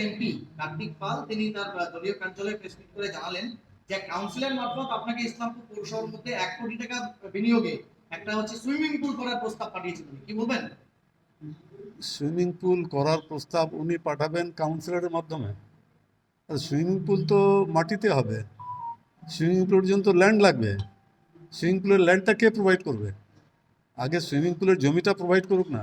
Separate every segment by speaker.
Speaker 1: MP Kartik পাল তিনি তার দলীয় কার্যালয়ে প্রেস মিট করে জানালেন যে কাউন্সিলের মারফত আপনাকে ইসলামপুর পৌরসভার মধ্যে 1 কোটি টাকা বিনিয়োগে একটা হচ্ছে সুইমিং পুল করার প্রস্তাব পাঠিয়েছেন, কি বলবেন?
Speaker 2: সুইমিং পুল করার প্রস্তাব উনি পাঠাবেন কাউন্সিলরের মাধ্যমে? সুইমিং পুল তো মাটিতে হবে, সুইমিং পুলের জন্য তো ল্যান্ড লাগবে। সুইমিং পুলের ল্যান্ডটা কে প্রোভাইড করবে? আগে সুইমিং পুলের জমিটা প্রোভাইড করুক না।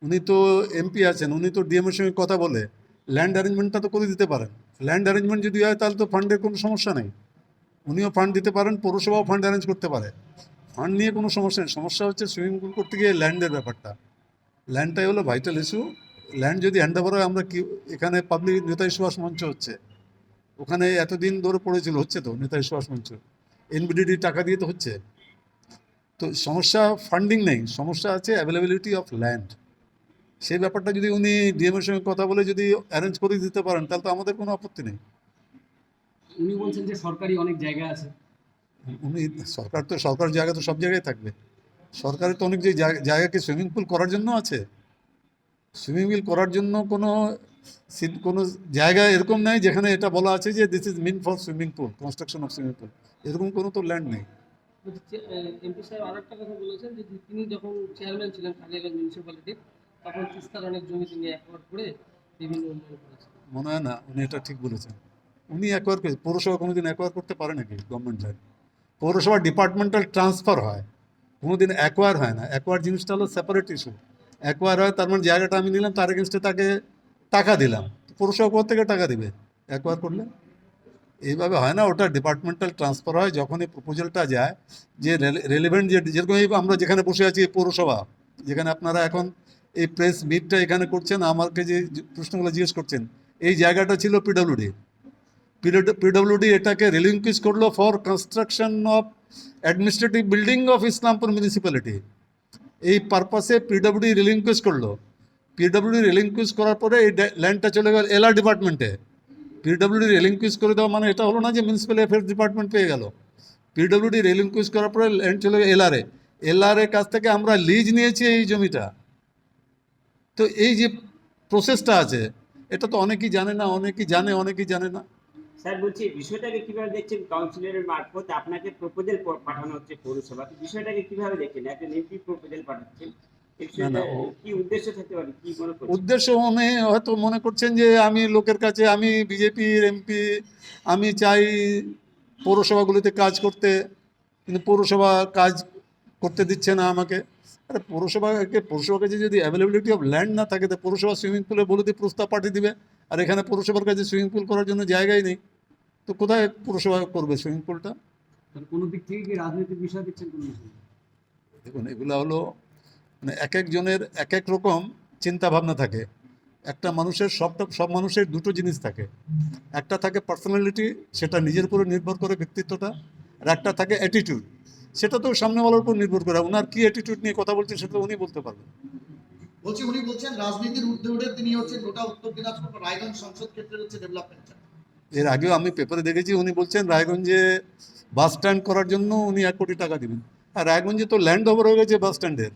Speaker 2: উনি তো এমপি আছেন, উনি তো ডিএমের সঙ্গে কথা বলে ল্যান্ড অ্যারেঞ্জমেন্টটা তো করে দিতে পারেন। ল্যান্ড অ্যারেঞ্জমেন্ট যদি হয় তাহলে তো ফান্ডের কোনো সমস্যা নেই, উনিও ফান্ড দিতে পারেন, পৌরসভাও ফান্ড অ্যারেঞ্জ করতে পারে। ফান্ড নিয়ে কোনো সমস্যা নেই, সমস্যা হচ্ছে সুইমিং পুল করতে গিয়ে ল্যান্ডের ব্যাপারটা। ল্যান্ডটাই হলো ভাইটাল ইস্যু। ল্যান্ড যদি হ্যান্ড ওভার হয়, আমরা কি এখানে পাবলিক নেতাজি সুভাষ মঞ্চ হচ্ছে, ওখানে এতদিন ধরে পড়েছিল, হচ্ছে তো নেতাজি সুভাষ মঞ্চ, এনবিডিডি টাকা দিয়ে তো হচ্ছে। তো সমস্যা ফান্ডিং নেই, সমস্যা আছে অ্যাভেলেবিলিটি অফ ল্যান্ড। সেই ব্যাপারটা যদি উনি ডিএমের সঙ্গে কথা বলে যদি অ্যারেঞ্জ করে দিতে পারেন তাহলে তো আমাদের কোনো আপত্তি নেই।
Speaker 3: উনি বলছেন যে সরকারি অনেক জায়গা আছে।
Speaker 2: উনি সরকার জায়গা তো সব জায়গায় থাকবে। সরকারের তো অনেক যে জায়গাকে সুইমিং পুল করার জন্য আছে। সুইমিং পুল করার জন্য কোনো জায়গা এরকম নেই যেখানে এটা বলা আছে যে this is mean for swimming pool, construction of swimming pool, এরকম কোনো তো ল্যান্ড নেই।
Speaker 3: এমপি সাহেব আর একটা কথা বলেছেন যে তিনি যখন চেয়ারম্যান ছিলেন কালিয়াগঞ্জ মিউনিসিপ্যালিটির, তখন তিস্তার অনেক জমি তিনি অ্যাকোয়ার করে বিভিন্ন উন্নয়ন করেছেন।
Speaker 2: মনে হয় না উনি এটা ঠিক বলেছেন। উনি অ্যাকোয়ার করে, পৌরসভা কোনোদিন অ্যাকোয়ার করতে পারে নাকি গভর্নমেন্ট ল্যান্ড? পৌরসভা ডিপার্টমেন্টাল ট্রান্সফার হয়, কোনোদিন অ্যাকোয়ার হয় না। অ্যাকোয়ার জিনিসটা হলো সেপারেট ইস্যু। অ্যাকোয়ার হয় তার মানে জায়গাটা আমি নিলাম, তার এগেনস্টে তাকে টাকা দিলাম। পৌরসভা কোথা থেকে টাকা দিবে অ্যাকোয়ার করলে? এইভাবে হয় না, ওটা ডিপার্টমেন্টাল ট্রান্সফার হয়। যখন এই প্রপোজালটা যায়, যে রেলিভেন্ট, যেরকম আমরা যেখানে বসে আছি পৌরসভা, যেখানে আপনারা এখন এই প্রেস মিটটা এখানে করছেন, আমাকে যে প্রশ্নগুলো জিজ্ঞেস করছেন, এই জায়গাটা ছিল পিডব্লিউডি। পিডব্লিউডি এটাকে রিলিঙ্কুইশ করলো for construction of administrative building of Islampur municipality. এই পারপাসে পিডব্লিউডি রিলিঙ্কুইশ করলো। পিডব্লিউডি রিলিঙ্কুইশ করার পরে এই ল্যান্ডটা চলে গেল এলআর ডিপার্টমেন্টে। পিডব্লিউডি রিলিঙ্কুইশ করে দেওয়া মানে এটা হলো না যে মিউনিসিপ্যাল অ্যাফেয়ার্স ডিপার্টমেন্ট পেয়ে গেল। পিডব্লিউডি রিলিঙ্কুইশ করার পরে ল্যান্ড চলে গেল এলআরএ। এলআরএ কাছ থেকে আমরা লিজ নিয়েছি এই জমিটা। তো এই যে প্রসেসটা আছে, এটা তো অনেকেই জানে না, অনেকেই জানে, অনেকেই জানে না।
Speaker 4: স্যার বলছি, বিষয়টাকে কিভাবে দেখছেন? কাউন্সিলরের মারফত আপনাকে প্রপোজাল পাঠানো হচ্ছে পৌরসভাকে, বিষয়টাকে কিভাবে দেখছেন? একজন এমপি প্রপোজাল পাঠাচ্ছেন,
Speaker 2: না না,
Speaker 4: কি উদ্দেশ্য থাকতে পারে, কি মনে করছেন?
Speaker 2: উদ্দেশ্য উনি হয়তো মনে করছেন যে আমি লোকের কাছে, আমি বিজেপির এমপি, আমি চাই পৌরসভাগুলিতে কাজ করতে, কিন্তু পৌরসভা কাজ করতে দিচ্ছে না আমাকে। আরে পৌরসভার কাছে যদি অ্যাভেলেবিলিটি অফ ল্যান্ড না থাকে, তো পৌরসভা সুইমিং পুলে বলে দিয়ে প্রস্তাব পাঠিয়ে দিবে। আর এখানে পৌরসভার কাছে সুইমিং পুল করার জন্য জায়গাই নেই, তো কোথায় পৌরসভা করবে সুইমিং পুলটা?
Speaker 3: কোনো দিক থেকে কি রাজনৈতিক বিষয় দিচ্ছেন কোনো বিষয়?
Speaker 2: দেখুন, এগুলো হলো মানে এক একজনের এক এক রকম চিন্তা ভাবনা থাকে। একটা মানুষের সব মানুষের দুটো জিনিস থাকে। একটা থাকে পার্সোনালিটি, সেটা নিজের উপরে নির্ভর করে ব্যক্তিত্বটা। আর একটা থাকে অ্যাটিটিউড, সেটা তো সামনেওয়ালার উপর নির্ভর করে। ওনার কি অ্যাটিটিউড নিয়ে কথা বলছেন সেটা উনি বলতে পারবেন।
Speaker 1: বলছি, উনি বলছেন রাজনীতির ঊর্ধ্বে উঠে তিনি হচ্ছে গোটা উত্তর দিনাজপুর রায়গঞ্জ সংসদ ক্ষেত্রের হচ্ছে ডেভেলপমেন্ট চান।
Speaker 2: এর আগেও আমি পেপারে দেখেছি উনি বলছেন রায়গঞ্জে বাস স্ট্যান্ড করার জন্য উনি 1 কোটি টাকা দিবেন। আর রায়গঞ্জে তো ল্যান্ড ওভার হয়ে গেছে বাস স্ট্যান্ডের,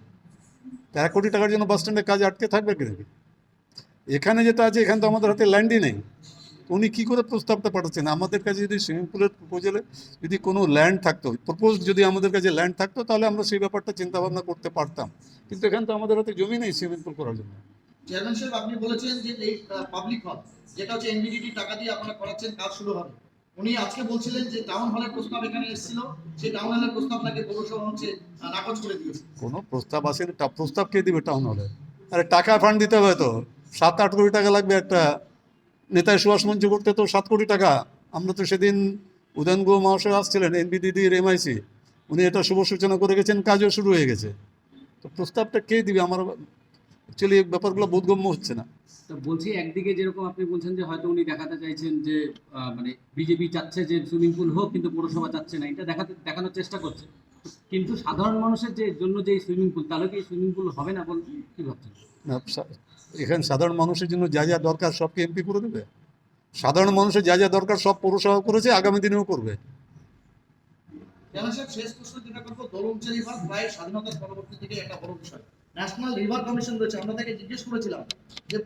Speaker 2: তো 1 কোটি টাকার জন্য বাস স্ট্যান্ডের কাজ আটকে থাকবে কি নাকি? এখানে যেটা আছে, এখানে তো আমাদের হাতে ল্যান্ডই নেই। উনি কী করে প্রস্তাবটা পাঠাচ্ছেন? আমাদের কাছে যদি সুইমিং পুলের প্রপোজালে যদি কোনো ল্যান্ড থাকতো, যদি আমাদের কাছে ল্যান্ড থাকতো, তাহলে আমরা সেই ব্যাপারটা চিন্তা ভাবনা করতে পারতাম। কিন্তু এখানে তো আমাদের হাতে জমি নেই সুইমিং পুল করার জন্য।
Speaker 1: চেয়ারম্যান সাহেব, আপনি বলেছেন যে এই পাবলিক হল যেটা হচ্ছে এনবিডিডি টাকা দিয়ে আপনারা করাচ্ছেন, কাজ শুরু হবে। উনি আজকে বলছিলেন যে টাউন হলের প্রস্তাব এখানে এসেছিল, সেই টাউন হলের প্রস্তাব নাকি পৌরসভা হচ্ছে নাকচ করে দিয়েছে।
Speaker 2: কোনো প্রস্তাব আসেনি। প্রস্তাব কে দিবে টাউন হলে? আরে টাকা ফান্ড দিতে হবে তো, 7-8 কোটি টাকা লাগবে একটা নেতাজি সুভাষ মঞ্চ করতে, তো 7 কোটি টাকা। আমরা তো সেদিন উদয়ন গুহ মহাশয় আসছিলেন, এনবিডিডির এমআইসি, উনি এটা শুভ সূচনা করে গেছেন, কাজও শুরু হয়ে গেছে। তো প্রস্তাবটা কে দিবে? আমার অ্যাকচুয়ালি এই ব্যাপারগুলো বোধগম্য হচ্ছে না।
Speaker 3: তো বলছি, একদিকে যেরকম আপনি বলছেন যে হয়তো উনি দেখাতে চাইছেন যে মানে বিজেপি চাচ্ছে যে সুইমিং পুল হোক, কিন্তু পৌরসভা চাচ্ছে না, এটা দেখানোর চেষ্টা করছে। কিন্তু সাধারণ মানুষের জন্য যে সুইমিং পুল, তাহলে কি সুইমিং পুল হবে না বল কি ভাবছেন?
Speaker 2: না, এখানে সাধারণ মানুষের জন্য যা যা দরকার সবকে এমপি করে দেবে? সাধারণ মানুষের যা যা দরকার সব পৌরসভা করেছে, আগামী দিনেও করবে।
Speaker 1: শেষ প্রশ্ন যেটা করবো, দলুঞ্চা রিভার প্রায় স্বাধীনতার পরবর্তী থেকে একটা বড় বিষয়। ন্যাশনাল রিভার কমিশন রয়েছে, আমরা তাকে জিজ্ঞেস করেছিলাম যে